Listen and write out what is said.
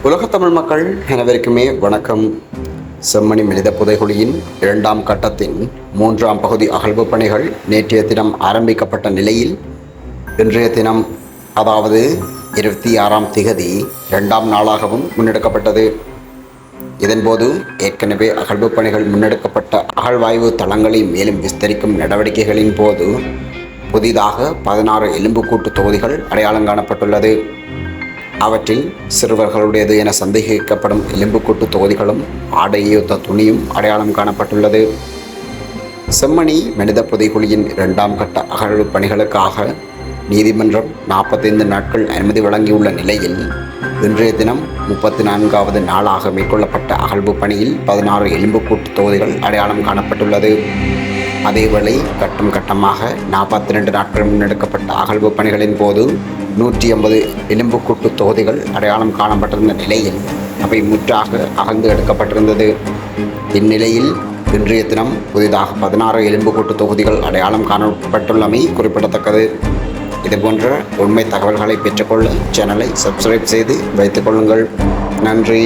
உலகத் தமிழ் மக்கள் அனைவருக்குமே வணக்கம். செம்மணி மனித புதைகுழியின் 2ஆம் கட்டத்தின் 3ஆம் பகுதி அகழ்வு பணிகள் நேற்றைய தினம் ஆரம்பிக்கப்பட்ட நிலையில் இன்றைய தினம், அதாவது 26ஆம் திகதி 2ஆம் நாளாகவும் முன்னெடுக்கப்பட்டது. இதன்போது ஏற்கனவே அகழ்வு பணிகள் முன்னெடுக்கப்பட்ட அகழ்வாய்வு தளங்களை மேலும் விஸ்தரிக்கும் நடவடிக்கைகளின் போது புதிதாக 16 எலும்புக்கூட்டு தொகுதிகள் அடையாளம் காணப்பட்டுள்ளது. அவற்றில் சிறுவர்களுடையது என சந்தேகிக்கப்படும் எலும்புக்கூட்டு தொகுதிகளும் ஆடையொத்த துணியும் அடையாளம் காணப்பட்டுள்ளது. செம்மணி மனித புதைகுழியின் 2ஆம் கட்ட அகழ்வு பணிகளுக்காக நீதிமன்றம் 45 நாட்கள் அனுமதி வழங்கியுள்ள நிலையில் இன்றைய தினம் 34வது நாளாக மேற்கொள்ளப்பட்ட அகழ்வு பணியில் 16 எலும்புக்கூட்டு தொகுதிகள் அடையாளம் காணப்பட்டுள்ளது. அதேவேளை கட்டம் கட்டமாக 42 நாட்கள் முன்னெடுக்கப்பட்ட அகழ்வு பணிகளின் போது 180 எலும்புக்கூட்டு தொகுதிகள் அடையாளம் காணப்பட்டிருந்த நிலையில் அவை முற்றாக அகழ்ந்து எடுக்கப்பட்டிருந்தது. இந்நிலையில் இன்றைய தினம் புதிதாக 16 எலும்புக்கூட்டு தொகுதிகள் அடையாளம் காணப்பட்டுள்ளமை குறிப்பிடத்தக்கது. இதுபோன்ற உண்மை தகவல்களை பெற்றுக்கொள்ள சேனலை சப்ஸ்கிரைப் செய்து வைத்துக் கொள்ளுங்கள். நன்றி.